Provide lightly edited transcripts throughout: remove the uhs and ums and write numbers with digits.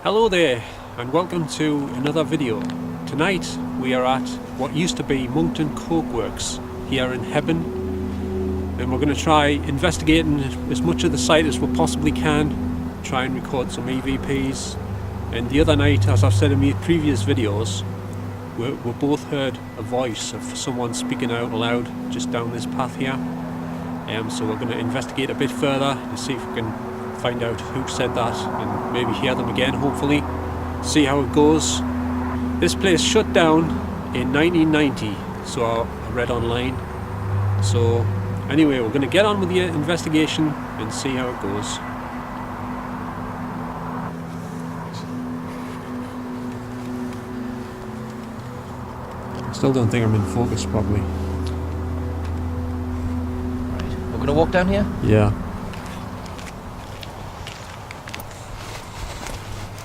Hello there and welcome to another video. Tonight we are at what used to be Monkton Cokeworks here in Hebburn, and we're going to try investigating as much of the site as we possibly can, try and record some EVPs. And the other night, as I've said in my previous videos, we both heard a voice of someone speaking out loud just down this path here. So we're going to investigate a bit further to see if we can find out who said that and maybe hear them again, hopefully, see how it goes. This place shut down in 1990, so I read online. So anyway, we're going to get on with the investigation and see how it goes. I still don't think I'm in focus properly. Right, we're going to walk down here? Yeah.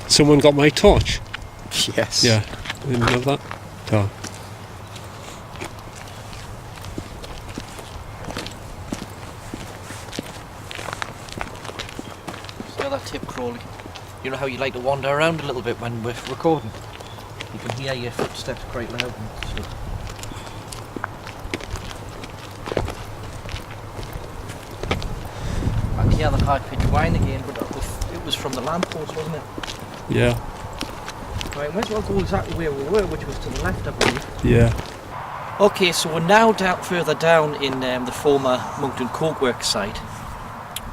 Someone got my torch? Yes. Yeah, I didn't know that. Oh. So that tip crawling. You know how you like to wander around a little bit when we're recording? You can hear your footsteps quite loud and stuff. I can hear the high-pitched whine again, but it was from the lamppost, wasn't it? Yeah. Right, might as well go exactly where we were, which was to the left, I believe. Yeah. Okay, so we're now further down in the former Monkton Cokeworks site.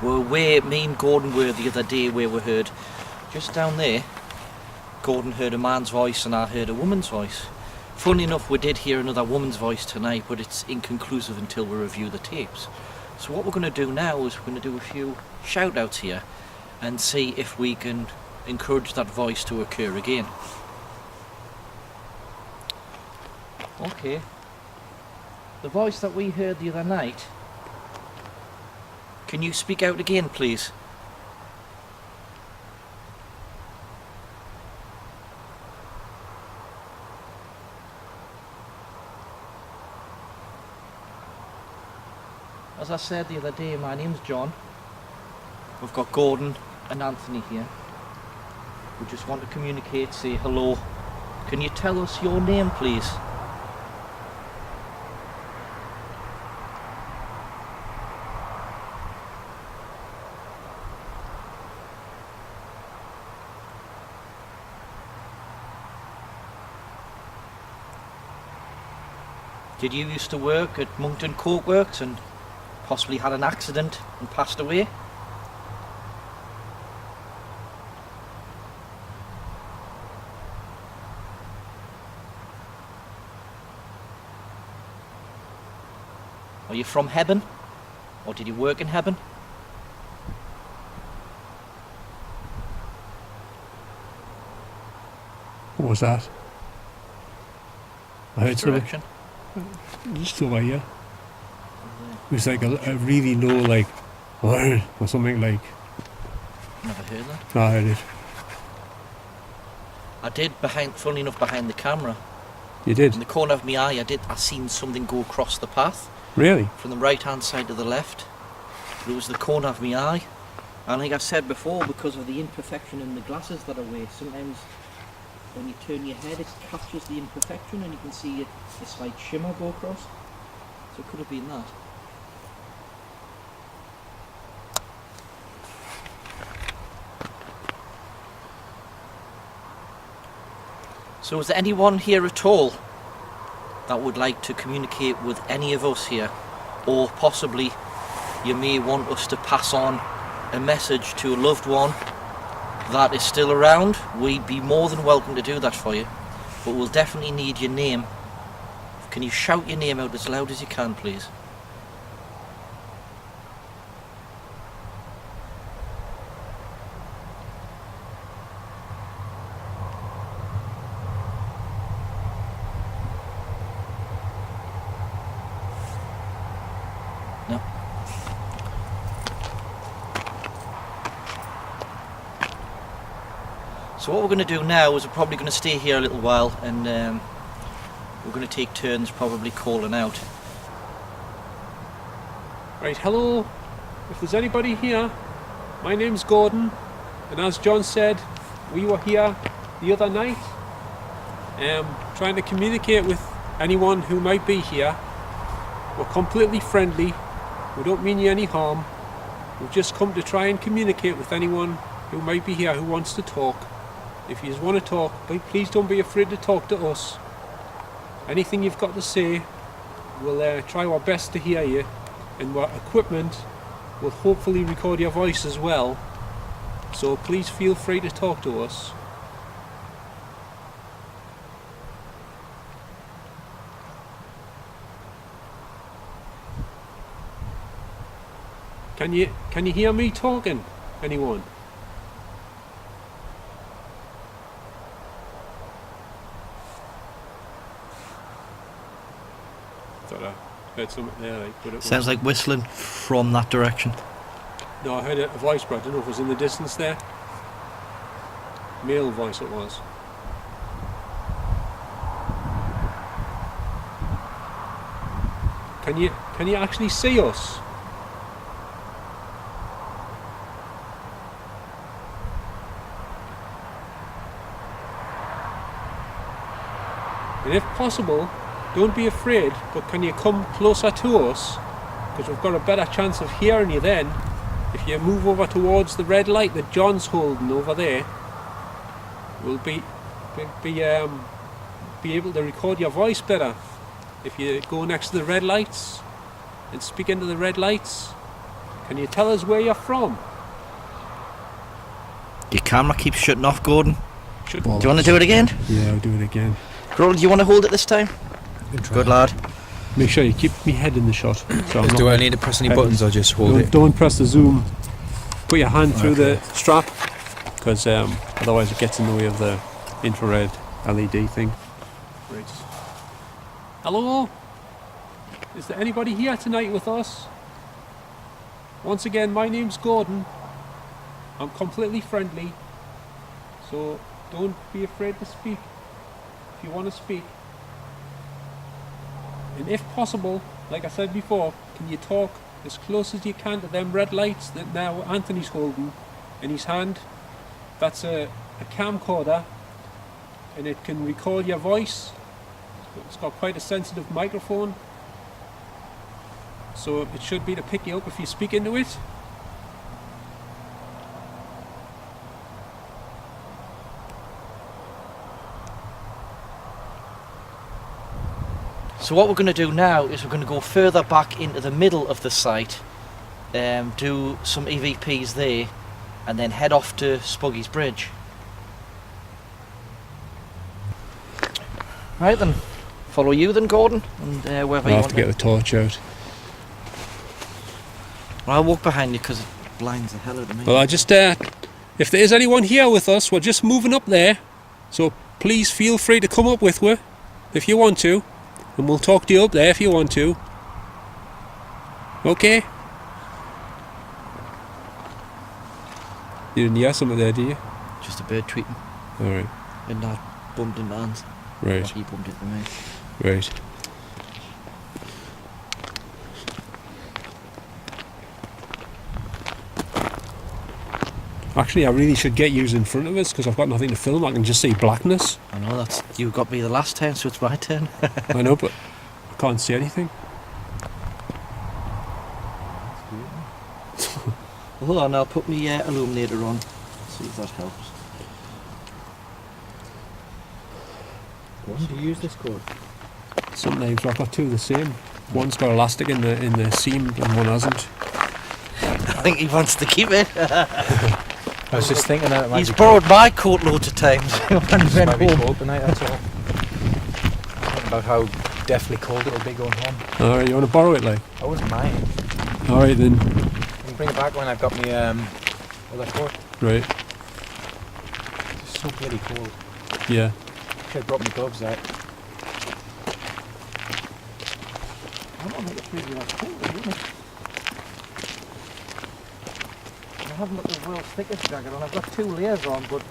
We're where me and Gordon were the other day, where we heard, just down there, Gordon heard a man's voice and I heard a woman's voice. Funnily enough, we did hear another woman's voice tonight, but it's inconclusive until we review the tapes. So what we're going to do now is we're going to do a few shout-outs here and see if we can encourage that voice to occur again. Okay. The voice that we heard the other night, can you speak out again, please? As I said the other day, my name's John. We've got Gordon and Anthony here. We just want to communicate, say hello. Can you tell us your name, please? Did you used to work at Monkton Cokeworks and possibly had an accident and passed away? Are you from Hebburn? Or did you work in Hebburn? What was that? I heard something. Direction? Just over here. It was like a really low, like, or something like. Never heard that. No, I heard it. I did, funnily enough, behind the camera. You did? In the corner of my eye, I seen something go across the path. Really? From the right hand side to the left. It was the corner of my eye. And like I said before, because of the imperfection in the glasses that I wear, sometimes when you turn your head it captures the imperfection and you can see a slight shimmer go across. So it could have been that. So is there anyone here at all that would like to communicate with any of us here, or possibly you may want us to pass on a message to a loved one that is still around? We'd be more than welcome to do that for you, but we'll definitely need your name. Can you shout your name out as loud as you can, please? No. So what we're going to do now is we're probably going to stay here a little while and we're going to take turns probably calling out. Right, hello. If there's anybody here, my name's Gordon, and as John said, We were here the other night, trying to communicate with anyone who might be here. We're completely friendly. We don't mean you any harm. We've just come to try and communicate with anyone who might be here who wants to talk. If you want to talk, please don't be afraid to talk to us. Anything you've got to say, we'll try our best to hear you, and our equipment will hopefully record your voice as well. So please feel free to talk to us. Can you hear me talking? Anyone? Thought I heard something there. But it Sounds like whistling from that direction. No, I heard a voice, but I don't know if it was in the distance there. Male voice it was. Can you actually see us? And if possible, don't be afraid, but can you come closer to us? Because we've got a better chance of hearing you then. If you move over towards the red light that John's holding over there, we'll be able to record your voice better. If you go next to the red lights and speak into the red lights, can you tell us where you're from? Your camera keeps shutting off, Gordon. Do you want to do it again? Yeah, I'll do it again. Gordon, do you want to hold it this time? Good lad. Make sure you keep me head in the shot. So Do I need to press any buttons or just hold it? Don't press the zoom. Put your hand through the strap, because otherwise it gets in the way of the infrared LED thing. Right. Hello? Is there anybody here tonight with us? Once again, my name's Gordon. I'm completely friendly, so don't be afraid to speak if you want to speak. And if possible, like I said before, can you talk as close as you can to them red lights that now Anthony's holding in his hand? That's a camcorder, and it can record your voice. It's got quite a sensitive microphone, so it should be to pick you up if you speak into it. So what we're going to do now is we're going to go further back into the middle of the site, do some EVPs there, and then head off to Spuggie's Bridge. Right then, follow you then, Gordon, and wherever you I'll want have to get the torch out. Well, I'll walk behind you because it blinds the hell out of me. Well, I just, if there is anyone here with us, we're just moving up there, so please feel free to come up with us if you want to, and we'll talk to you up there if you want to. Okay? You didn't hear something there, do you? Just a bird tweeting. Alright. And that bumped into hands. Right. Or he bumped into me. Right. Actually, I really should get you in front of us because I've got nothing to film. I can just see blackness. I know, that's you got me the last turn, so it's my turn. I know, but I can't see anything. Hold on, I'll put my illuminator on. See if that helps. What do you use this cord? Sometimes I've got two of the same. One's got elastic in the seam and one hasn't. I think he wants to keep it. I was just thinking that it might He's be borrowed my coat loads of times when he went might be home. cold tonight, that's all. Thinking about how deathly cold it'll be going home. Alright, you want to borrow it, like? I wasn't mine. Alright then. I can bring it back when I've got me other coat. Right. It's so bloody cold. Yeah. Should have brought my gloves out. I don't think it's really that cold, isn't it? I haven't got the world's thickest jacket on. I've got 2 layers on, but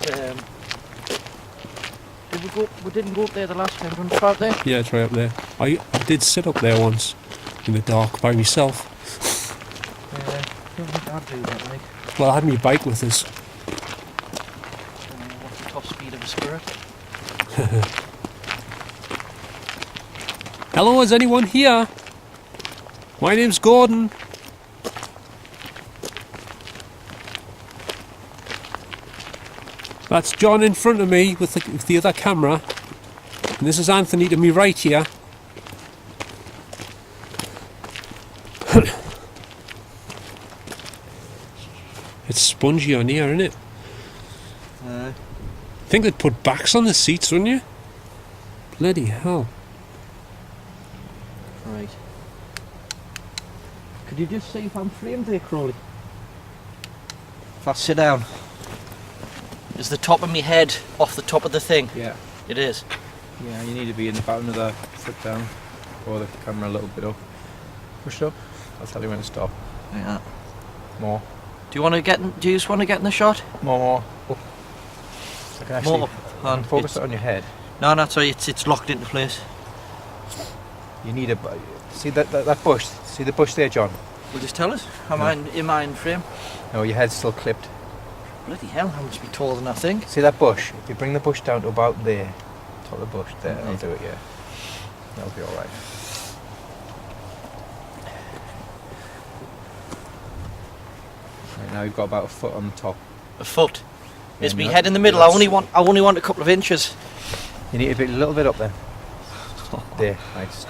we didn't go up there the last time. Do you want to try up there? Yeah, try up there. I did sit up there once in the dark by myself. Don't think I'd do that, like. Well, I had my bike with us. What's top speed of a spirit. Hello, is anyone here? My name's Gordon. That's John in front of me with the other camera. And this is Anthony to me right here. It's spongy on here, isn't it? I think they'd put backs on the seats, wouldn't you? Bloody hell. Right. Could you just see if I'm framed there, Crawley? If I sit down. Is the top of my head off the top of the thing? Yeah. It is. Yeah, you need to be in about another foot down, or the camera a little bit up. Push it up. I'll tell you when to stop. Yeah. More. Do you want to get? Do you just want to get in the shot? More. Up. I can actually More. And focus it on your head. No, no, sorry, it's locked into place. You need a. See that bush. See the bush there, John. Well, just tell us. Am I in frame? No, your head's still clipped. Bloody hell, I must be taller than I think. See that bush? If you bring the bush down to about there, top of the bush, there, Okay. I'll do it. Yeah, that'll be all right. Right, now you've got about a foot on the top. A foot. Yeah, Is my no, head in the middle? I that's- only want a couple of inches. You need a little bit up there. There, nice.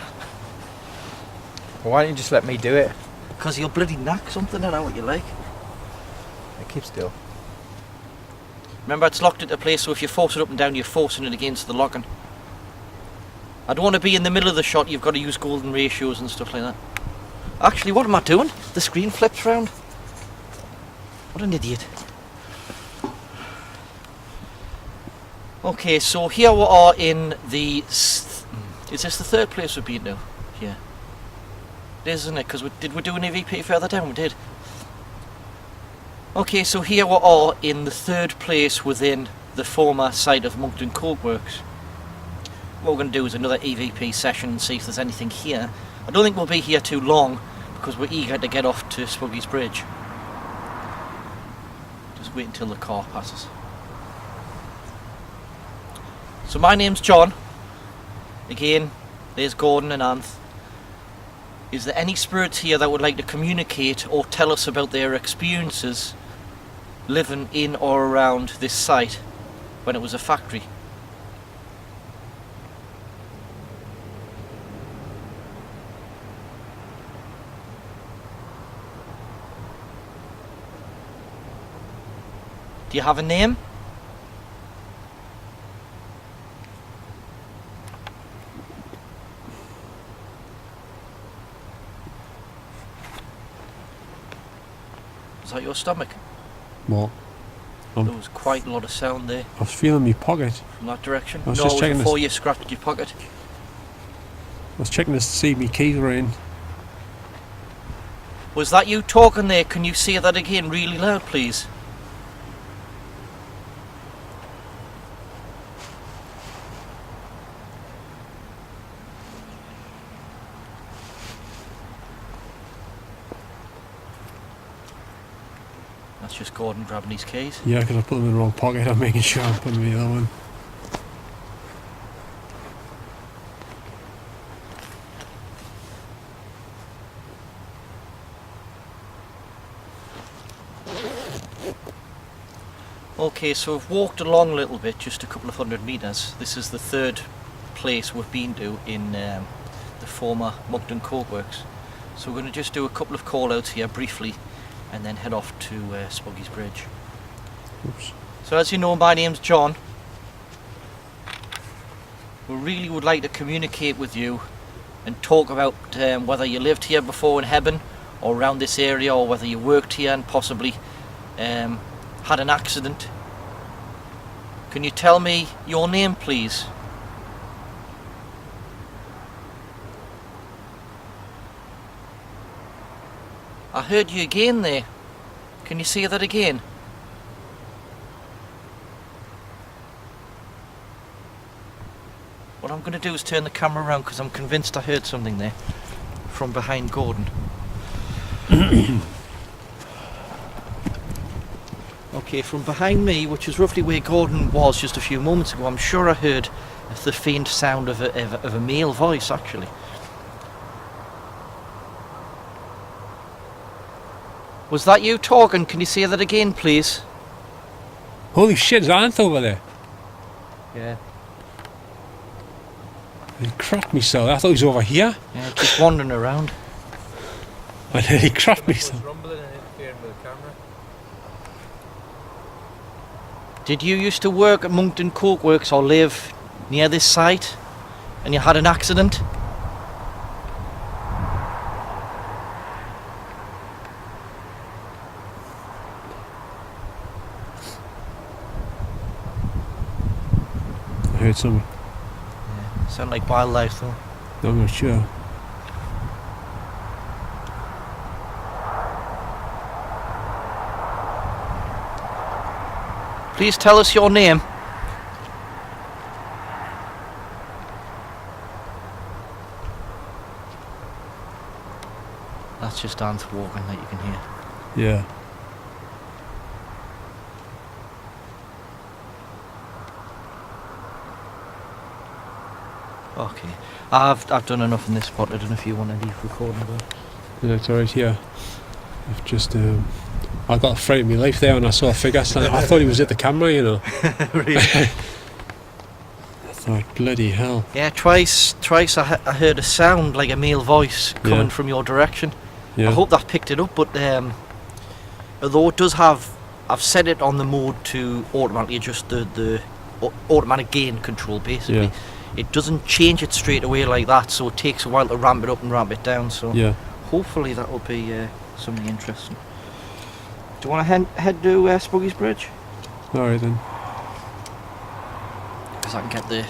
Well, why don't you just let me do it? Because you'll bloody knack something, I know what you like. Yeah, keep still. Remember, it's locked into place, so if you force it up and down, you're forcing it against the locking. I don't want to be in the middle of the shot, you've got to use golden ratios and stuff like that. Actually, what am I doing? The screen flips round. What an idiot. Okay, so here we are in the... Is this the third place we've been to? Yeah. It is, isn't it? Because did we do an EVP further down? We did. Okay, so here we are in the third place within the former site of Monkton Cokeworks. What we're going to do is another EVP session and see if there's anything here. I don't think we'll be here too long because we're eager to get off to Spuggie's Bridge. Just wait until the car passes. So my name's John. Again, there's Gordon and Anth. Is there any spirits here that would like to communicate or tell us about their experiences living in or around this site when it was a factory? Do you have a name? Is that your stomach? What? There was quite a lot of sound there I was feeling my pocket. from that direction. I was No, just it was checking before you scratched your pocket. I was checking to see my keys were in. Was that you talking there? Can you say that again really loud, please? That's just Gordon grabbing his keys. Yeah, because I put them in the wrong pocket. I'm making sure I put them in the other one. Okay, so we've walked along a little bit, just a couple of 100 metres. This is the third place we've been to in the former Monkton Cokeworks. So we're going to just do a couple of call-outs here briefly and then head off to Spuggie's Bridge. Oops. So as you know, my name's John. We really would like to communicate with you and talk about whether you lived here before in Hebburn or around this area, or whether you worked here and possibly had an accident. Can you tell me your name, please? I heard you again there. Can you say that again? What I'm going to do is turn the camera around because I'm convinced I heard something there from behind Gordon. Okay, Okay, from behind me, which is roughly where Gordon was just a few moments ago, I'm sure I heard the faint sound of a male voice, actually. Was that you talking? Can you say that again, please? Holy shit, there's an ant over there. Yeah. He crapped me so. I thought he was over here. Yeah, just wandering around. And then he crapped me so. Rumbling and interfering with the camera. Did you used to work at Monkton Cokeworks or live near this site and you had an accident? I heard something. Yeah, sound like wildlife though. I'm not sure. Please tell us your name. That's just ants walking that you can hear. Yeah. Okay. I've done enough in this spot. I don't know if you want to leave recording though. Yeah, it's alright here. I've just I got afraid of my life there when I saw a figure standing. I thought he was at the camera, you know. Really? I thought, bloody hell. Yeah, twice I heard a sound like a male voice coming Yeah. from your direction. Yeah. I hope that picked it up, but although it does have, I've set it on the mode to automatically adjust the automatic gain control basically. Yeah. It doesn't change it straight away like that, so it takes a while to ramp it up and ramp it down, so Yeah. hopefully that will be something interesting. Do you want to head to Spuggie's Bridge? Alright then. Because I can get the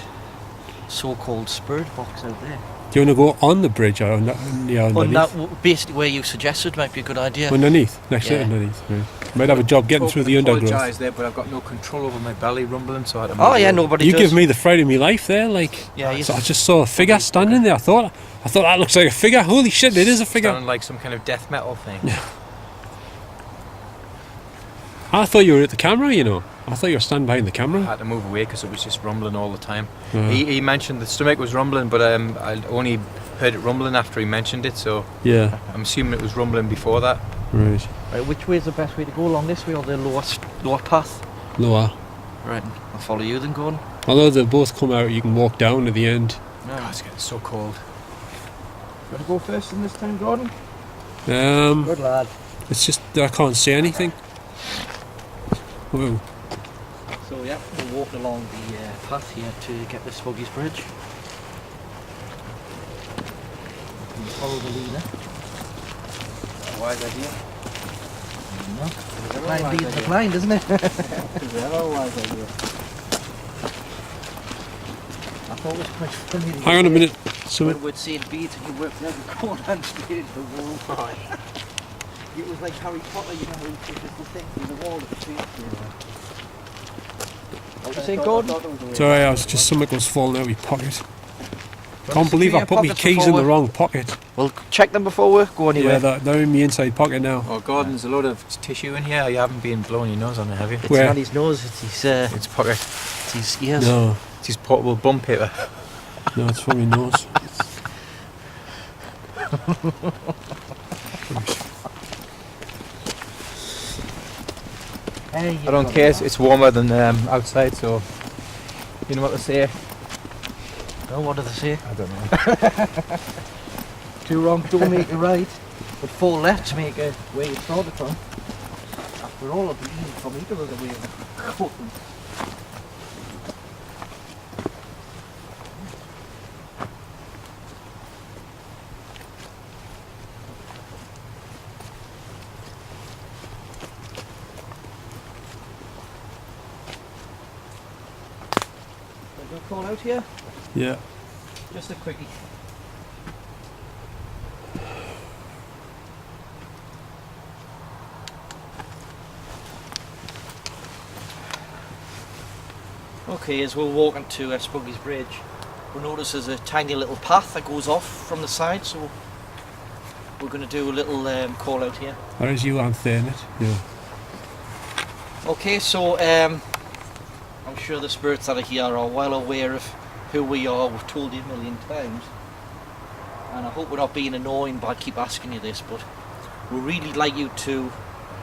so-called spirit box out there. Do you want to go on the bridge or on underneath? Well, basically where you suggested might be a good idea. Underneath? Next to Yeah. it underneath. Right. Might have a job getting through the undergrowth. I apologise there, but I've got no control over my belly rumbling, so I had to Oh move yeah, over. nobody You does. give me the fright of my life there, like. Yeah, you So I just saw a figure standing there. I thought that looks like a figure. Holy shit, it is a figure. Sounding like some kind of death metal thing. I thought you were at the camera, you know. I thought you were standing behind the I camera. had to move away because it was just rumbling all the time. Uh, He mentioned the stomach was rumbling, but I only heard it rumbling after he mentioned it, so yeah, I'm assuming it was rumbling before that. right. Right, which way is the best way to go? Along this way or the lower path? Lower. Right, I'll follow you then, Gordon. Although they both come out, you can walk down at the end. No. God, it's getting so cold. You want to go first in this time, Gordon? Good lad. It's just that I can't see anything. Whoa. So yeah, we'll walk along the path here to get to Spuggie's Bridge. And follow the leader. Wise idea. No. The blind leads the blind, isn't it? I thought it was quite funny. Hang on a minute. So When we'd seen beads and you worked there the corner and straight into the wall. It was like Harry Potter, you know, how he pushes the thing through the wall of the street. What was it, Gordon? sorry, I was just something was falling out of my pocket. Can't believe I put my keys in the wrong pocket. We'll check them before we go anywhere. Yeah, they're in my inside pocket now. Oh, Gordon, there's a load of tissue in here. You haven't been blowing your nose on it, have you? It's Where? not his nose, it's his, It's pocket. it's his ears. No, It's his portable bum paper. no, it's from my nose. Hey, I don't care. It's warmer than outside, so you know what to say. Oh, what do they say? I don't know. 2 wrong don't make a right, but 4 left to make a where you started from. After all, it'd be easy for me to look away and cut them. Can I call out here? Yeah. Just a quickie. Okay, as we're walking to Spuggie's Bridge, we'll notice there's a tiny little path that goes off from the side, so we're going to do a little call out here. Or is you aren't there in it? Yeah. Okay, so I'm sure the spirits that are here are well aware of who we are. We've told you a million times, and I hope we're not being annoying by keep asking you this, but we'd really like you to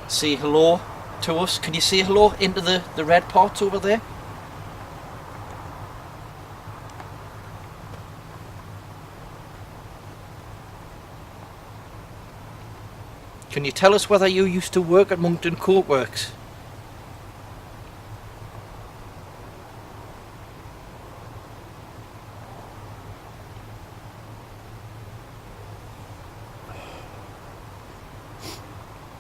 say hello to us. Can you say hello into the red parts over there? Can you tell us whether you used to work at Monkton Courtworks?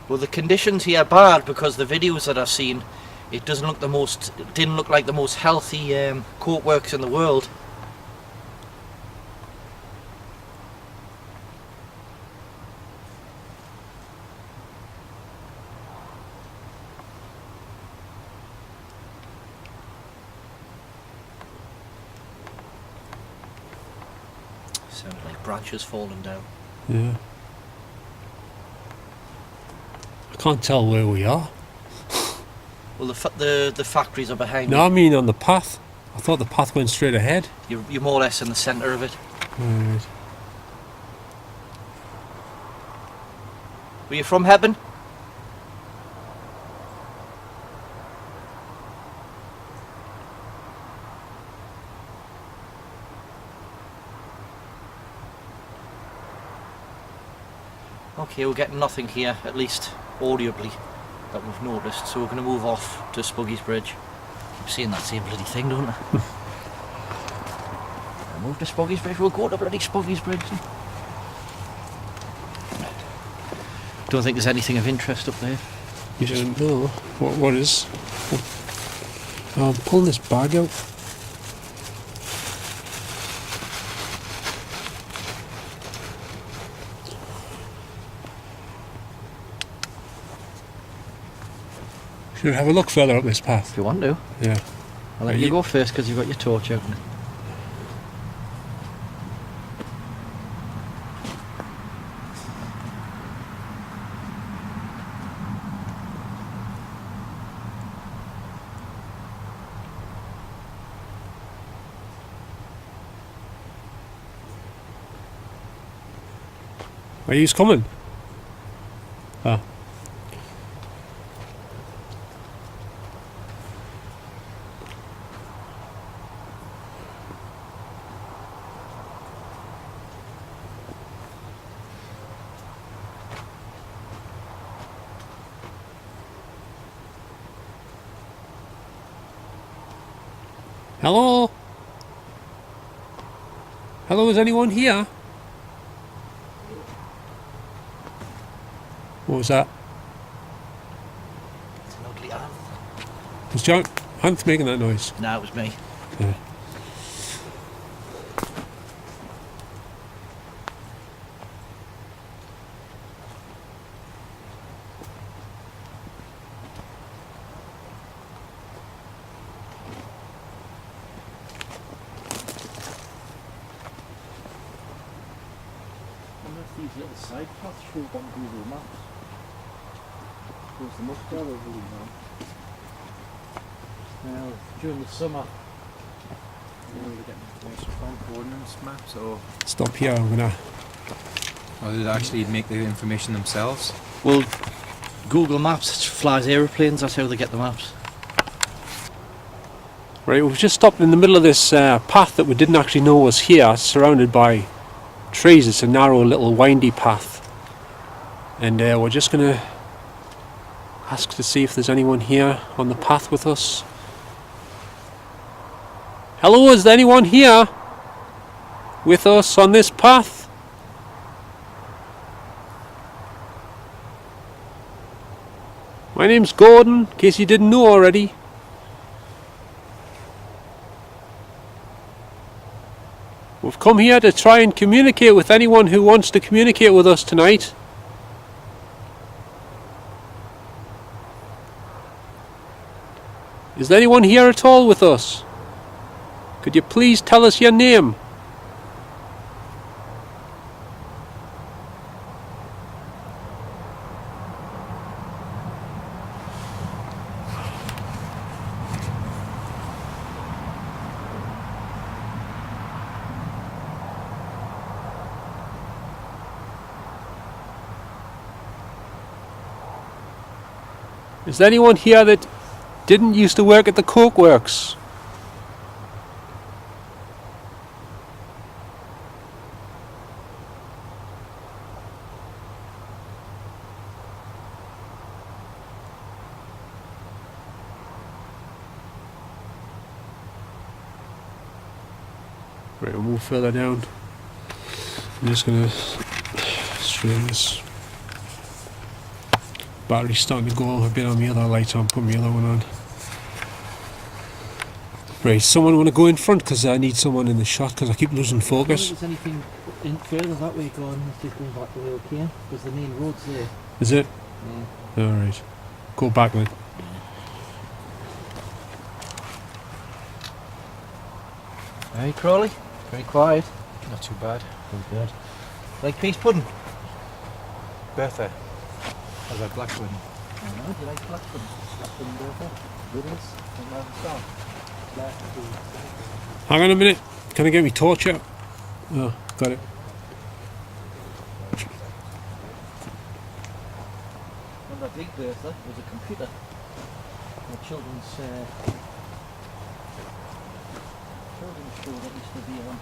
Well, the conditions here are bad because the videos that I've seen, it didn't look like the most healthy courtworks in the world. Sounded like branches falling down. Yeah. I can't tell where we are. Well, the factories are behind No, you. I mean on the path. I thought the path went straight ahead. You're more or less in the centre of it. Right. Were you from Hebburn? Okay, we're getting nothing here, at least audibly, that we've noticed, so we're going to move off to Spuggie's Bridge. Keep saying that same bloody thing, don't I? We'll move to Spuggie's Bridge, we'll go to bloody Spuggie's Bridge. Don't think there's anything of interest up there. You don't know what is? I'm pulling this bag out. Should we have a look further up this path? If you want to. Yeah. I'll let you go first because you've got your torch out. Are you coming? Ah. Hello? Hello, is anyone here? What was that? It's an ugly ant. Was John Hunt making that noise? No, it was me. Yeah. I wonder if these little side paths show up on Google Maps. Suppose they must probably now. Now, during the summer, You know, they get information from coordinates maps, or Stop here, I'm gonna... do they actually make the information themselves? well, Google Maps flies aeroplanes, that's how they get the maps. Right, we've just stopped in the middle of this path that we didn't actually know was here, surrounded by trees. It's a narrow little windy path. And we're just going to ask to see if there's anyone here on the path with us. Hello, is there anyone here with us on this path? My name's Gordon, in case you didn't know already. We've come here to try and communicate with anyone who wants to communicate with us tonight. Is there anyone here at all with us? Could you please tell us your name? Is there anyone here that didn't used to work at the coke works? Right, we'll move further down. I'm just gonna strain this. Battery's starting to go a bit on the other light, so I'm putting the other one on. Right, someone want to go in front because I need someone in the shot because I keep losing focus. There's anything in further that way going, just going back the way we came, because the main road's there. Is it? Yeah. Alright. Go back then. Hey Crawley, very quiet. Not too bad. Very good. Like peas pudding? Bertha. How's that black pudding? I don't know, do you like black pudding? Black pudding Bertha? Riddles? Don't know the song. Hang on a minute. Can I get me torch out? Oh, got it. One of the big Bertha was a computer. A children's show that used to be on.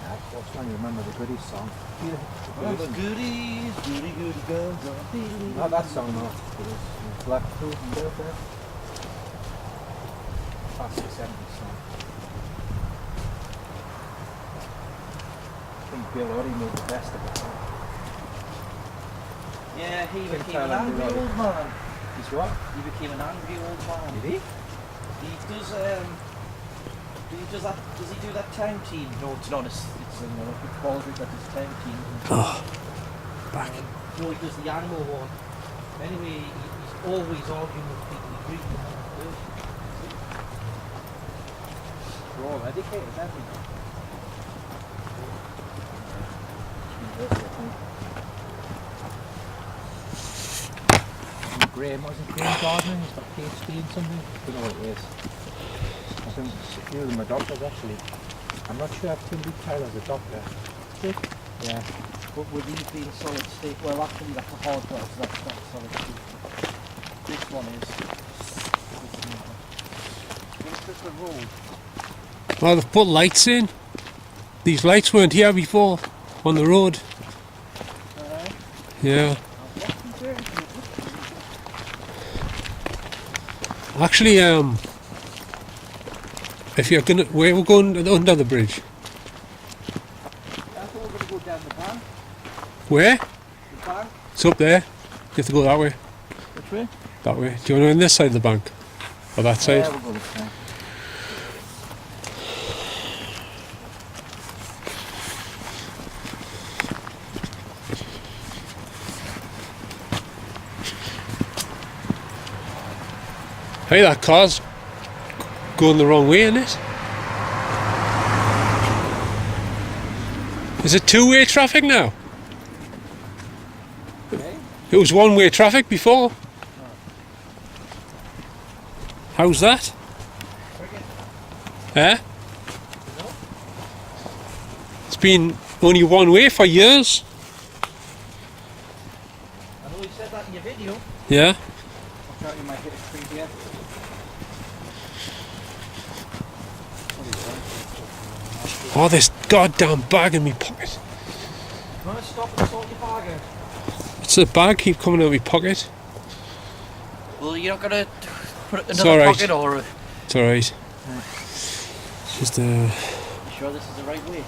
I was trying to remember the Goodies song. Remember goodies, goody guns on. Not that song, no. It was Black Food and Bertha. Classic 70s song. I think Bill Oddie made the best of it. Yeah, he Couldn't became tell an him angry to old man. He's what? He became an angry old man. Did he? Does he do that time team? No, it's not. It's an Olympic quality that does time team. Oh, back. No, he does the animal one. Anyway, he's always arguing with people he agrees with. We're all educated, aren't we? Graham wasn't Graham Gardner, he's got PhD in something. I don't know what it is. I think a few of them are doctors actually. I'm not sure if Tim Tyler's a doctor. Yeah. But with these being solid state, well actually that's a hard glass, that's not solid state. This one is. What's this a road? Well, they've put lights in. These lights weren't here before on the road. Yeah. Actually, if you're gonna, where we're going under the bridge? I thought we were going to go down the bank. Where? The bank? It's up there. You have to go that way. Which way? That way. Do you want to go on this side of the bank? Or that side? Yeah, we'll go this way. Hey, that car's going the wrong way, isn't it? Is it two-way traffic now? Okay. It was one-way traffic before. How's that? Eh? It's been only one way for years. I know you said that in your video. Yeah. I thought you might hit a tree here. Oh, this goddamn bag in my pocket. You want to stop and sort your bag out? What's the bag keep coming out of my pocket? Well, you're not going to put it in It's another alright. pocket or... It's alright. It's just You sure this is the right way?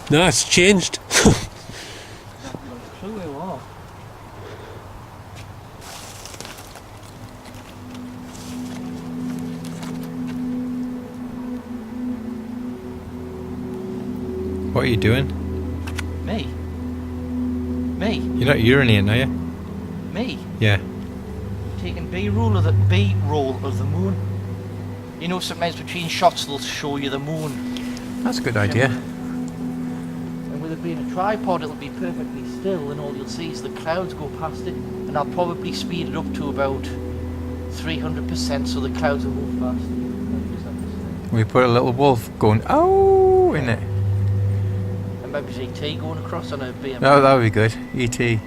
no, it's changed. You have a clue where you are. What are you doing? Me? Me? You're not urinating, are you? Me? Yeah. Taking B-roll of the moon. You know, sometimes between shots they'll show you the moon. That's a good idea. And with it being a tripod, it'll be perfectly still, and all you'll see is the clouds go past it, and I'll probably speed it up to about 300% so the clouds will move fast. We put a little wolf going, oh, in it. And maybe ET going across on a BMW. No, that would be good. E.T.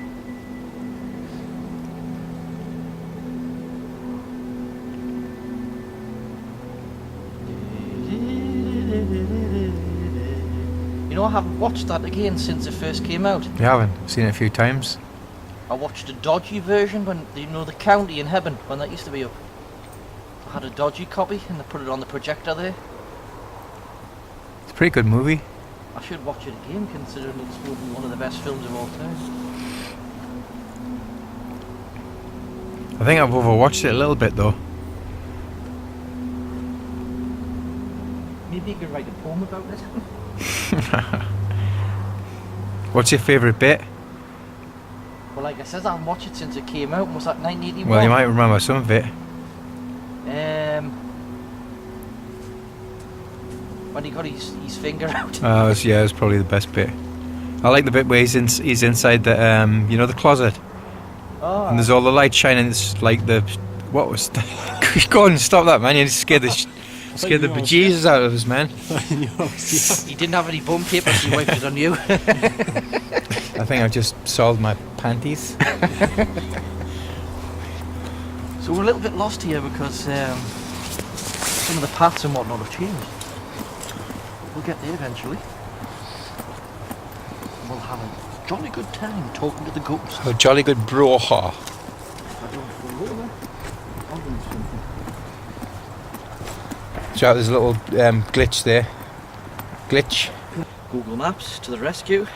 know, I haven't watched that again since it first came out. You haven't? I've seen it a few times. I watched a dodgy version when, you know, the county in Hebburn, when that used to be up. I had a dodgy copy and they put it on the projector there. It's a pretty good movie. I should watch it again, considering it's one of the best films of all time. I think I've overwatched it a little bit though. Maybe you could write a poem about it. What's your favourite bit? Well, like I said, I haven't watched it since it came out. Was that 1981? Well, you might remember some of it. When he got his finger out. Yeah, it's probably the best bit. I like the bit where he's inside the you know, the closet, Oh. and there's all the light shining. It's like the what was? Go on, stop that, man! You scared the bejesus out of us, man. He didn't have any bum paper, so he wiped it on you. I think I just soiled my panties. So we're a little bit lost here because some of the paths and whatnot have changed. We'll get there eventually. We'll have a jolly good time talking to the ghosts. A jolly good broha. So there's a little glitch there. Glitch. Google Maps to the rescue.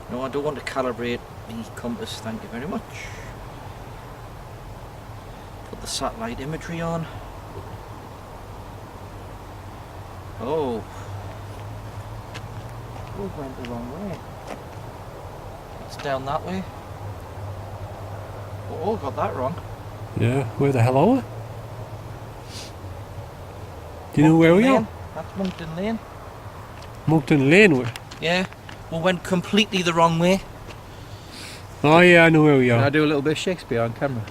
No, I don't want to calibrate the compass, thank you very much. Put the satellite imagery on. Oh. We went the wrong way. It's down that way. Oh, got that wrong. Yeah, where the hell are we? Do you know where we are? That's Monkton Lane. Monkton Lane. Yeah, we went completely the wrong way. Oh yeah, I know where we Can I are. do a little bit of Shakespeare on camera?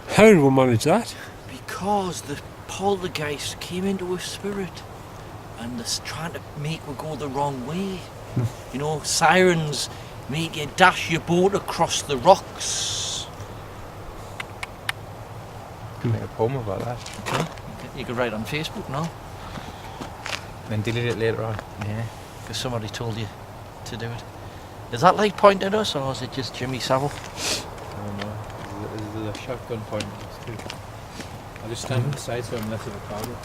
How did we manage that? Because the poltergeist came into a spirit and they're trying to make we go the wrong way. You know, sirens make you dash your boat across the rocks. Can make a poem about that. Okay. You could write it on Facebook now. Then delete it later on. Yeah, because somebody told you to do it. Is that light pointing at us or is it just Jimmy Savile? I don't know. There's a shotgun point. I'll just stand on the side so I'm less of a target.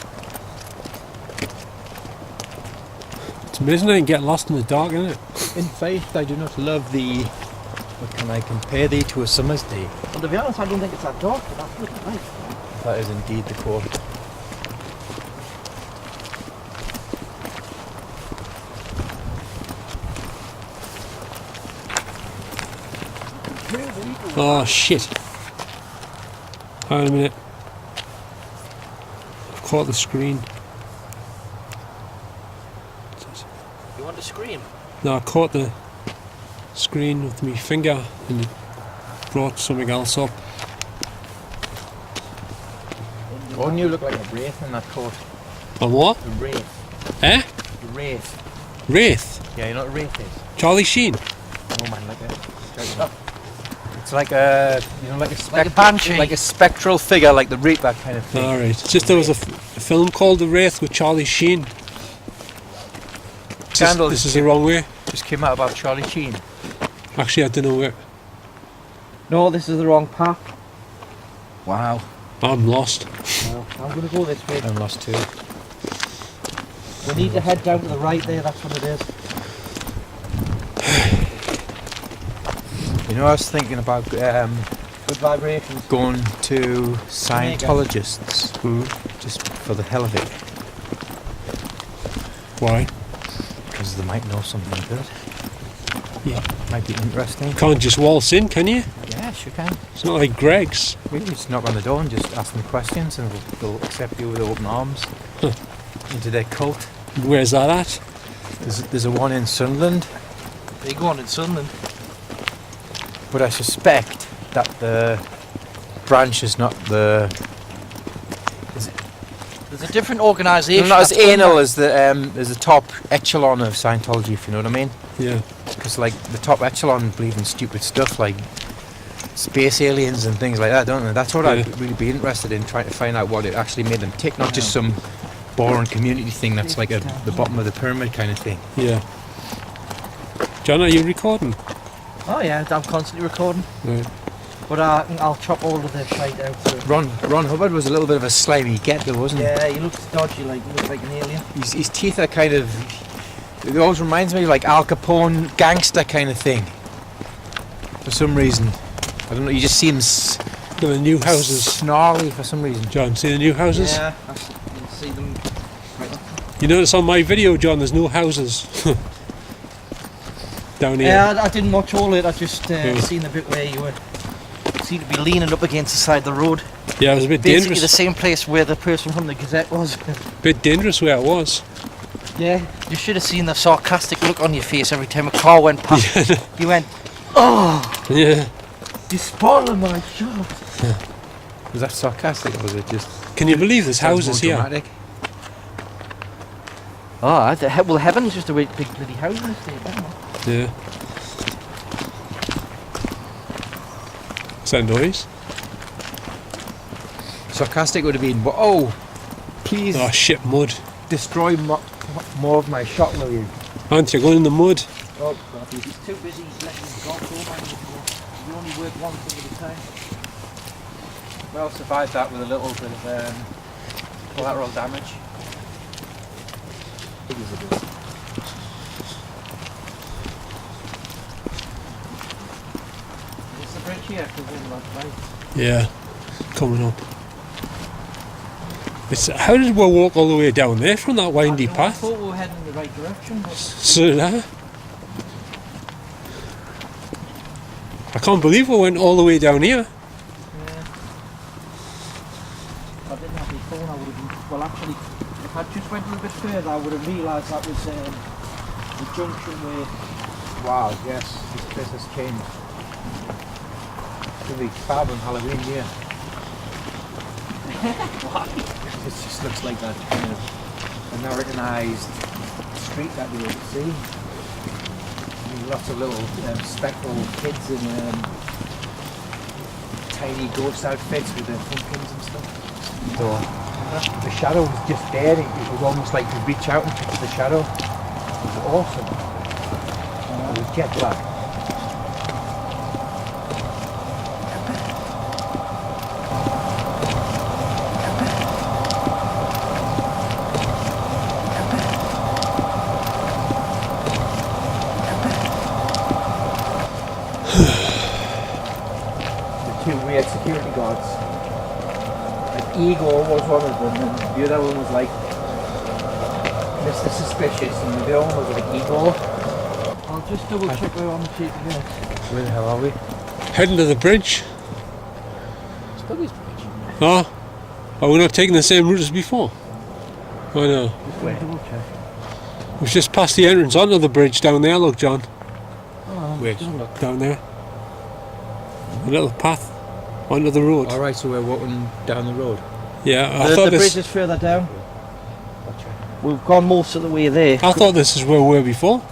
It's amazing I can get lost in the dark, isn't it? In faith, I do not love thee. But can I compare thee to a summer's day? Well, to be honest, I don't think it's that dark, but that's looking nice. That is indeed the quote. Oh shit. Hang on a minute. I've caught the screen. You want to scream? No, I caught the screen with my finger and it brought something else up. Wouldn't you look like a wraith in that coat? On what? A wraith. Eh? A wraith. Wraith? Yeah, you know what a wraith is? Charlie Sheen? Oh man, like a... It's like a, you know, like a Like a banshee. like a spectral figure, like the Reaper kind of thing. Alright. It's just there was a film called The Wraith with Charlie Sheen. Scandal. This is the wrong way. Just came out about Charlie Sheen. Actually, I don't know where. No, this is the wrong path. Wow. I'm lost. Well, I'm going to go this way. I'm lost too. We need to head down to the right there, that's what it is. You know, I was thinking about Good vibrations. going to Scientologists just for the hell of it, Why? because they might know something good. Yeah. Might be interesting. You can't just waltz in, can you? Yes, you can. It's not like Greg's. Really, just knock on the door and just ask them questions, and they'll accept you with open arms Huh. into their cult. Where's that at? There's a one in Sunderland, Big one in Sunderland. but I suspect that the branch is not the. There's a different organisation. Not as that's anal as the top echelon of Scientology, if you know what I mean. Yeah. Because like the top echelon believe in stupid stuff like space aliens and things like that, don't they? That's what Yeah. I'd really be interested in, trying to find out what it actually made them tick, not just some boring community thing that's like the bottom of the pyramid kind of thing. Yeah. John, are you recording? Oh yeah, I'm constantly recording. Right. But I'll chop all of the shite out. So. Ron Hubbard was a little bit of a slimy get though, wasn't he? Yeah, he looks dodgy, like he looks like an alien. His teeth are kind of... It always reminds me of like Al Capone gangster kind of thing. For some reason. I don't know, you just see him The new houses. snarly for some reason. John, see the new houses? Yeah, you can see them. Right. You notice on my video, John, there's no houses. Down here. Yeah, I didn't watch all of it, I just seen the bit where you were seemed to be leaning up against the side of the road. Yeah, it was a bit Basically dangerous. the same place where the person from the Gazette was. Bit dangerous where it was. Yeah, you should have seen the sarcastic look on your face every time a car went past. You went, oh, Yeah. you're spoiling my shot. Was that sarcastic or was it just... Can you believe there's sounds houses more here? dramatic? Oh, well, heaven's just a big bloody housing estate, isn't it? Yeah. What's that noise? Sarcastic would have been, but oh, please Oh shit, mud. destroy more of my shot, will you? Aren't you going in the mud? Oh, God, he's too busy letting his golf go, man. You only work one thing at a time. Well, survived that with a little bit of collateral damage. It's the bridge here, because in last night. Yeah. Coming up. How did we walk all the way down there from that windy I path? thought we were heading in the right direction, but So did I. I can't believe we went all the way down here. yeah. If I didn't have my phone, I would have been. Well, actually, if I just went a little bit further, I would have realised that was the junction where. Wow, yes, this place has changed. It's going to be fab on Halloween here. It just looks like that kind of Americanized street that you would see. I mean, lots of little speckled kids in tiny ghost outfits with their pumpkins and stuff. So the shadow was just there. It was almost like you reach out and touch the shadow. It was awesome. It was jet black. Two weird security guards. Like Igor was one of them, and the other one was like Mr. Suspicious, and the other one was like Igor. I'll just double check we're on the tape again. Where the hell are we? Heading to the bridge. Spuggie's Bridge. Oh, are we not taking the same route as before? Oh no. Where? Double check. We've just passed the entrance onto the bridge down there, look John. Oh, Wait. just look. Down there. A little path onto the road. Alright, so we're walking down the road. Yeah, I The thought bridge this. is further down. Gotcha. We've gone most of the way there. I thought this is where we were before.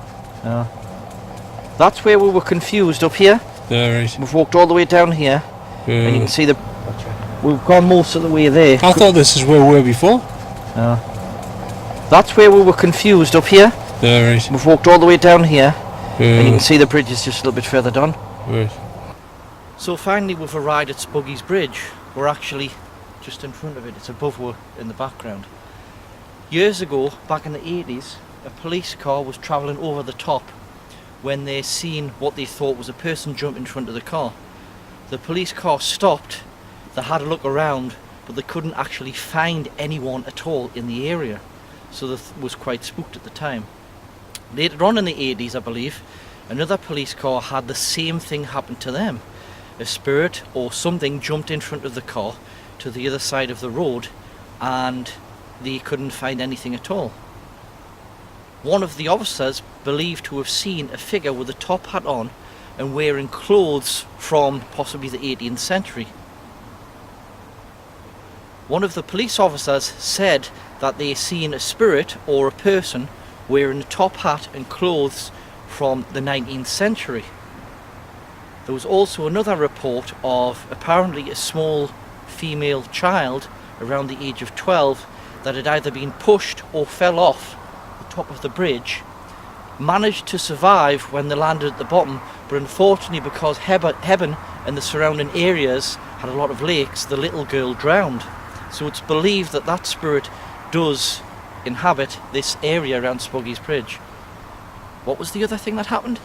That's where we were confused up here. Yeah, right. We've walked all the way down here, and you can see the. Gotcha. We've gone most of the way there. I thought this is where we were before. That's where we were confused up here. Yeah, right. We've walked all the way down here, and you can see the bridge is just a little bit further down. Right. So finally we've arrived at Spuggie's Bridge. We're actually just in front of it. It's above us in the background. Years ago, back in the 80s, a police car was travelling over the top when they seen what they thought was a person jump in front of the car. The police car stopped, they had a look around, but they couldn't actually find anyone at all in the area. So they was quite spooked at the time. Later on in the 80s, I believe, another police car had the same thing happen to them. A spirit or something jumped in front of the car to the other side of the road, and they couldn't find anything at all. One of the officers believed to have seen a figure with a top hat on and wearing clothes from possibly the 18th century. One of the police officers said that they seen a spirit or a person wearing a top hat and clothes from the 19th century. There was also another report of apparently a small female child around the age of 12 that had either been pushed or fell off the top of the bridge, managed to survive when they landed at the bottom, but unfortunately because Hebburn and the surrounding areas had a lot of lakes, the little girl drowned. So it's believed that that spirit does inhabit this area around Spuggie's Bridge. What was the other thing that happened?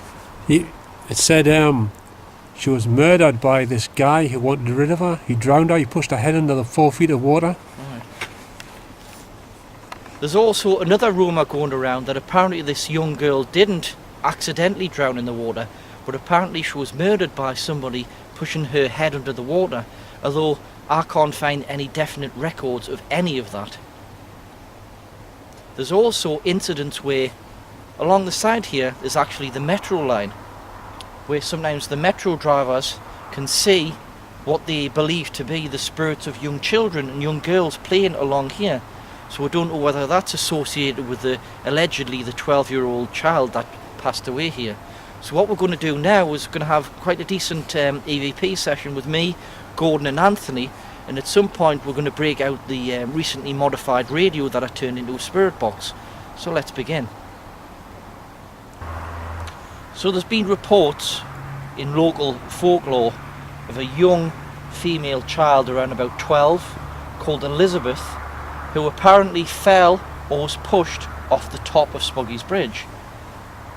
It said she was murdered by this guy who wanted rid of her. He drowned her, he pushed her head under the 4 feet of water. Right. There's also another rumour going around that apparently this young girl didn't accidentally drown in the water, but apparently she was murdered by somebody pushing her head under the water, although I can't find any definite records of any of that. There's also incidents where along the side here is actually the metro line, where sometimes the metro drivers can see what they believe to be the spirits of young children and young girls playing along here. So I don't know whether that's associated with allegedly the 12-year-old child that passed away here. So what we're going to do now is we're going to have quite a decent EVP session with me, Gordon and Anthony, and at some point we're going to break out the recently modified radio that I turned into a spirit box. So let's begin. So there's been reports in local folklore of a young female child around about 12 called Elizabeth, who apparently fell or was pushed off the top of Spuggie's Bridge.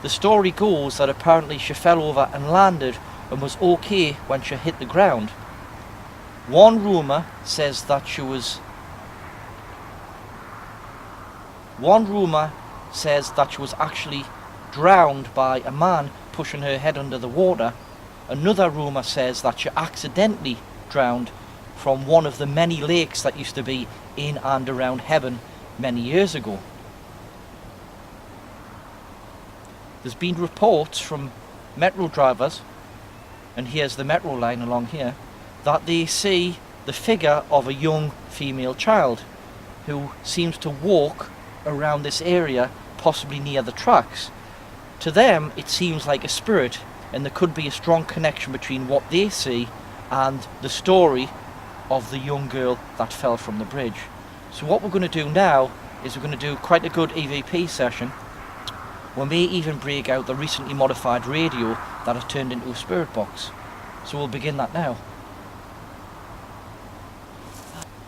The story goes that apparently she fell over and landed and was okay when she hit the ground. One rumour says that she was actually drowned by a man pushing her head under the water. Another rumour says that she accidentally drowned from one of the many lakes that used to be in and around Hebburn many years ago. There's been reports from metro drivers, and here's the metro line along here, that they see the figure of a young female child who seems to walk around this area, possibly near the tracks. To them it seems like a spirit, and there could be a strong connection between what they see and the story of the young girl that fell from the bridge. So what we're going to do now is we're going to do quite a good EVP session. We may even break out the recently modified radio that I turned into a spirit box. So we'll begin that now.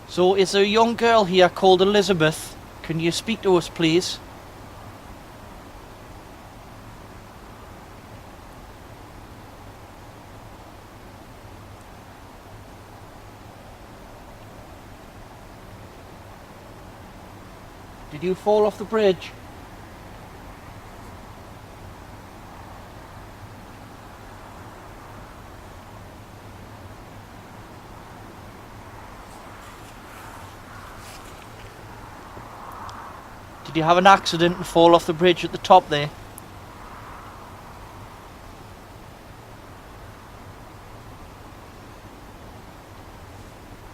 So is there a young girl here called Elizabeth? Can you speak to us, please? Did you fall off the bridge? Did you have an accident and fall off the bridge at the top there?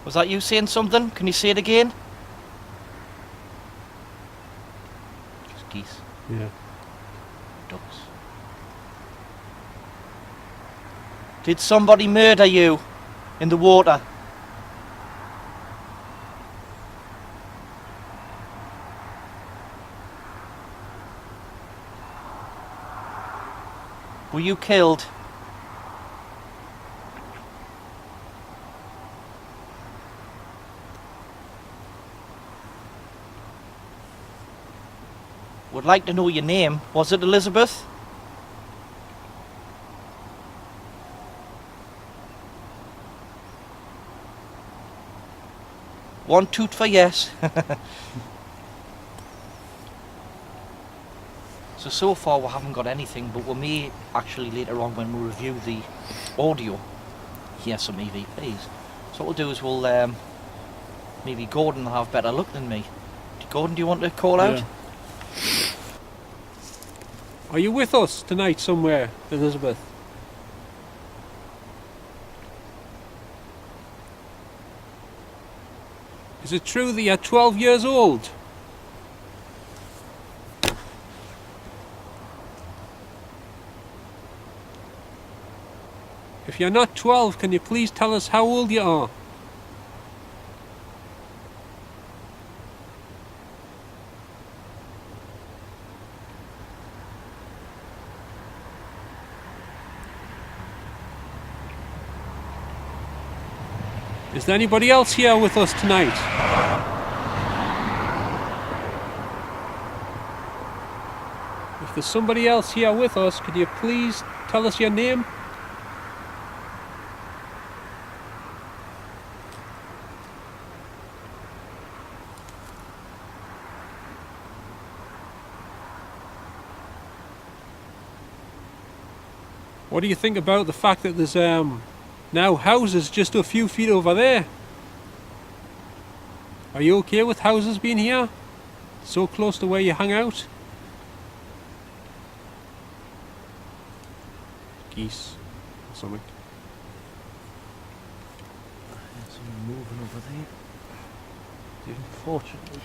Was that you saying something? Can you say it again? Just geese. Yeah. Ducks. Did somebody murder you in the water? Were you killed? Would like to know your name. Was it Elizabeth? One toot for yes. So far we haven't got anything, but we may actually later on when we review the audio hear some EVPs. So what we'll do is we'll maybe Gordon will have better luck than me. Gordon, do you want to call out? Are you with us tonight somewhere, Elizabeth? Is it true that you're 12 years old? If you're not 12, can you please tell us how old you are? Is there anybody else here with us tonight? If there's somebody else here with us, could you please tell us your name? What do you think about the fact that there's now houses just a few feet over there? Are you okay with houses being here? So close to where you hang out? Geese or something. Someone moving over there. Unfortunately,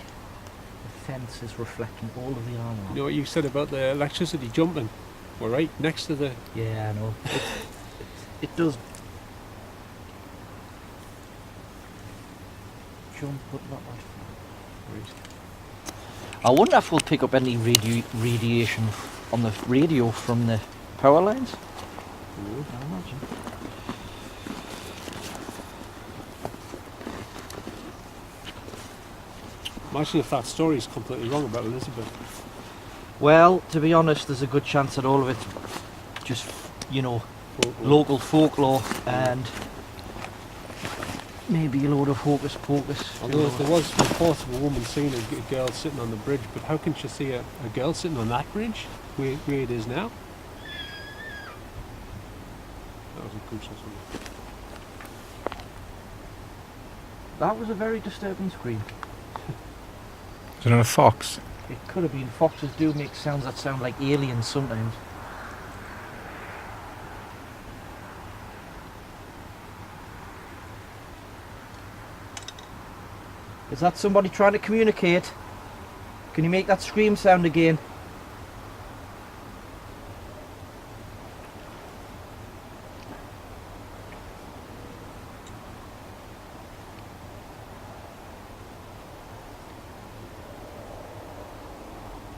the fence is reflecting all of the armour. You know what you said about the electricity jumping? We're right next to the... Yeah, I know. It does jump, but not that far. Right. I wonder if we'll pick up any radiation on the radio from the power lines. I imagine. Imagine if that story is completely wrong about Elizabeth. Well, to be honest, there's a good chance that all of it's just, you know, Folklore. local folklore and maybe a load of hocus pocus. Although there was reports of a woman seeing a girl sitting on the bridge, but how can she see a girl sitting on that bridge where it is now? That was a goose or something. That was a very disturbing scream. Is it a fox? It could have been. Foxes do make sounds that sound like aliens sometimes. Is that somebody trying to communicate? Can you make that scream sound again?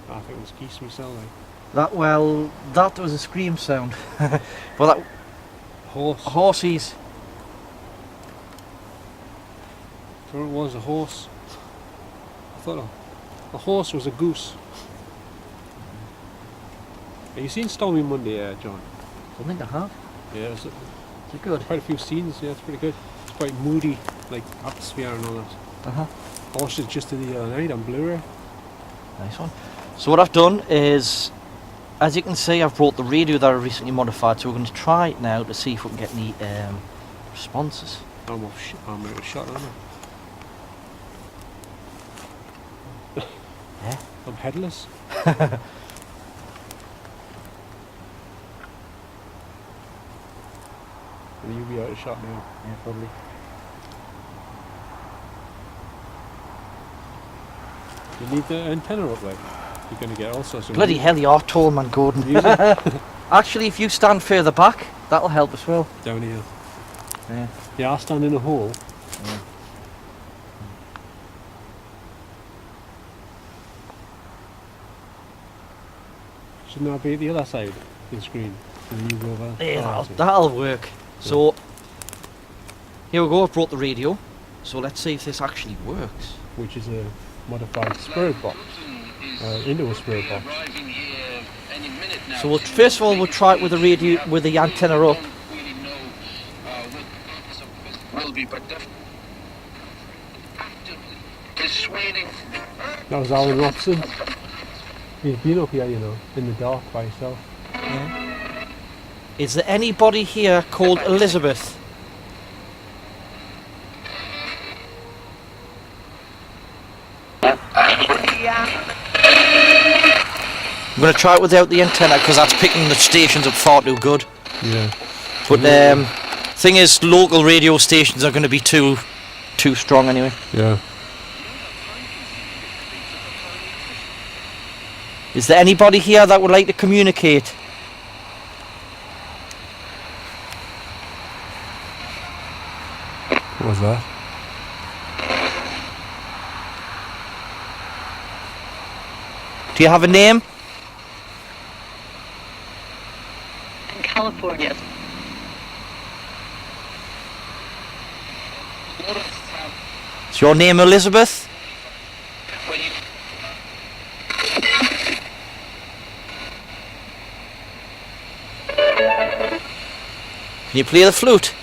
I think it was geese myself. That was a scream sound. Well, that horses. I thought it was a horse. I thought a horse was a goose. Have you seen Stormy Monday, John? I don't think I have. Yeah, Is it good? quite a few scenes. Yeah, it's pretty good. It's quite moody, like atmosphere and all that. I watched it just the other night on Blu-ray. Nice one. So what I've done is, as you can see, I've brought the radio that I recently modified, so we're going to try it now to see if we can get any responses. I'm out of shot, aren't I? Yeah? I'm headless. And you'll be out of shot now. Yeah, probably. You need the antenna up, like. You're going to get all sorts of... Bloody hell, you are tall, man, Gordon. Actually, if you stand further back, that'll help as well. Down here. Yeah. You are standing in a hole. Yeah. Shouldn't that be at the other side of the screen? And then you go over. Yeah, that'll work. So, here we go, I've brought the radio. So let's see if this actually works. Which is a modified spirit box. Into a spirit box. So first of all, we'll try it with the radio, with the antenna up. That was Alan Robson. He's been up here, you know, in the dark by himself. Yeah. Is there anybody here called Elizabeth? I'm going to try it without the antenna because that's picking the stations up far too good. Yeah. But thing is, local radio stations are going to be too strong anyway. Yeah. Is there anybody here that would like to communicate? was that? Do you have a name? In California. Is your name Elizabeth? Can you play the flute?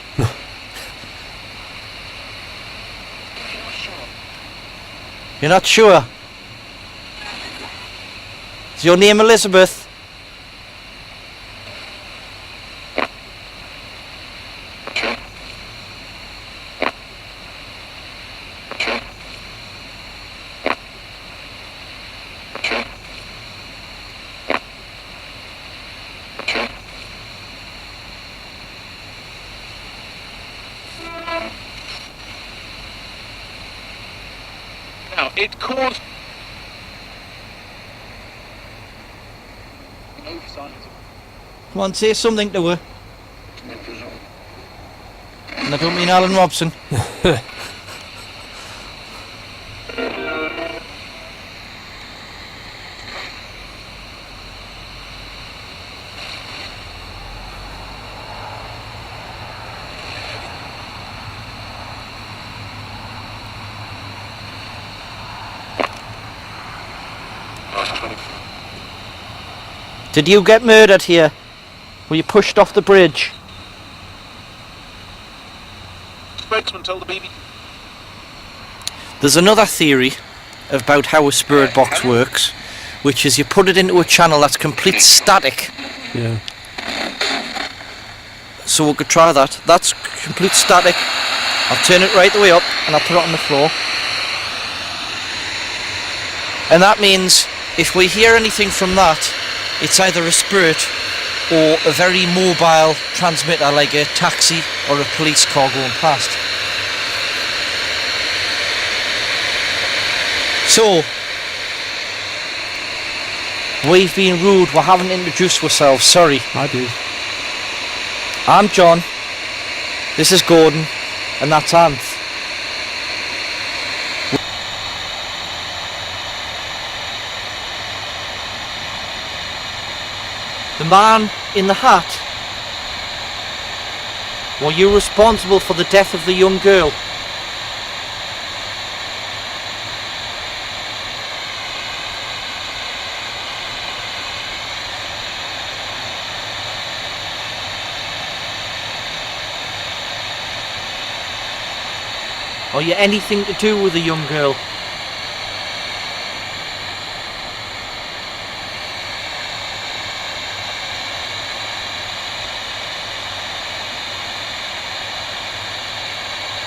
You're not sure? Is your name Elizabeth? Now, it caused... No signs of... Come on, say something to her. And I don't mean Alan Robson. Did you get murdered here? Were you pushed off the bridge? Spokesman told the BBC. There's another theory about how a spirit box works, which is you put it into a channel that's complete static. Yeah. So we could try that. That's complete static. I'll turn it right the way up and I'll put it on the floor. And that means if we hear anything from that, it's either a spirit or a very mobile transmitter like a taxi or a police car going past. So, we've been rude, we haven't introduced ourselves, sorry. I did. I'm John, this is Gordon, and that's Anth. The man in the hat, were you responsible for the death of the young girl? Are you anything to do with the young girl?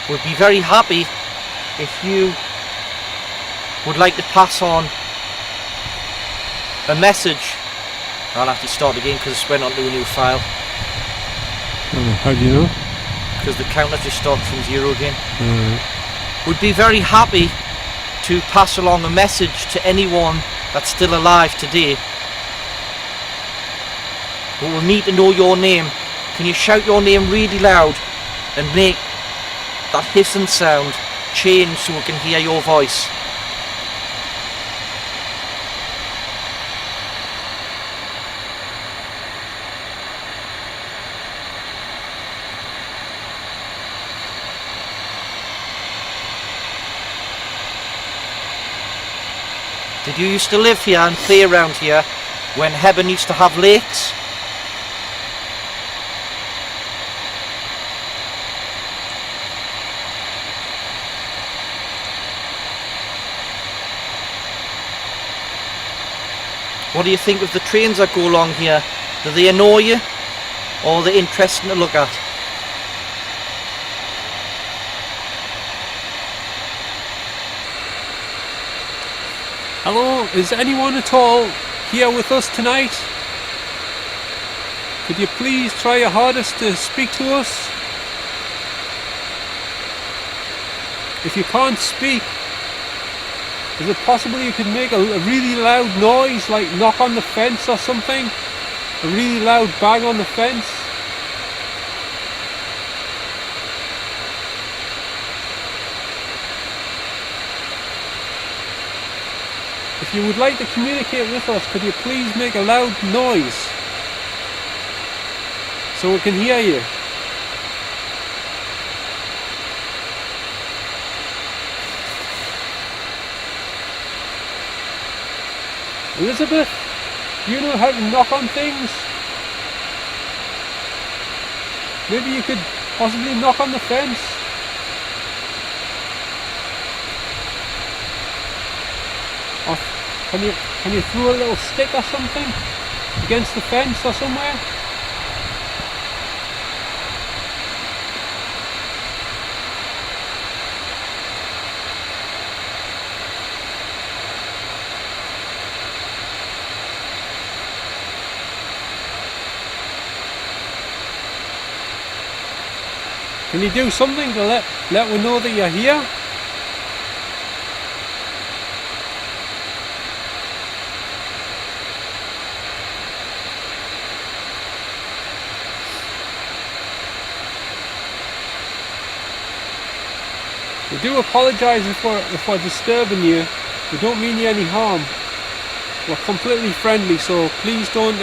We'd be very happy if you would like to pass on a message. I'll have to start again because it's went onto a new file. How do you know? Because the counter just started from 0 again. We'd be very happy to pass along a message to anyone that's still alive today. But we'll need to know your name. Can you shout your name really loud and make that hissing sound change so we can hear your voice? Did you used to live here and play around here when Hebburn used to have lakes? What do you think of the trains that go along here? Do they annoy you or are they interesting to look at? Hello, is anyone at all here with us tonight? Could you please try your hardest to speak to us? If you can't speak, is it possible you could make a really loud noise, like knock on the fence or something? A really loud bang on the fence? if you would like to communicate with us, could you please make a loud noise so we can hear you? Elizabeth, do you know how to knock on things? Maybe you could possibly knock on the fence. Or can you throw a little stick or something against the fence or somewhere? Can you do something to let we know that you're here? We do apologise if we're disturbing you. We don't mean you any harm. We're completely friendly, so please don't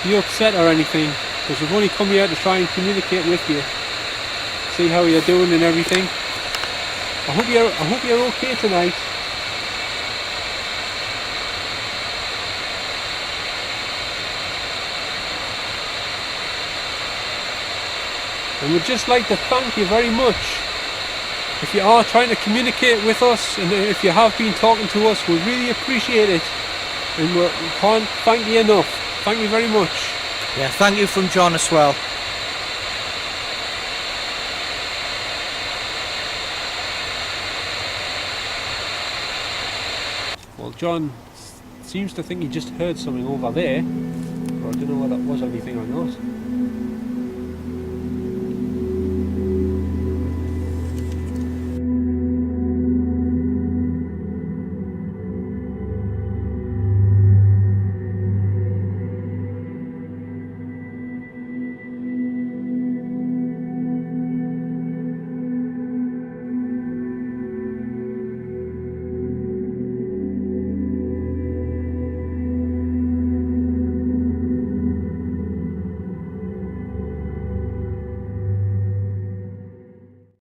be upset or anything, because we've only come here to try and communicate with you. See how you're doing and everything. I hope you're okay tonight. And we'd just like to thank you very much. If you are trying to communicate with us, and if you have been talking to us, we really appreciate it. And we can't thank you enough. Thank you very much. Yeah, thank you from John as well. Well, John seems to think he just heard something over there, but I don't know whether that was anything or not.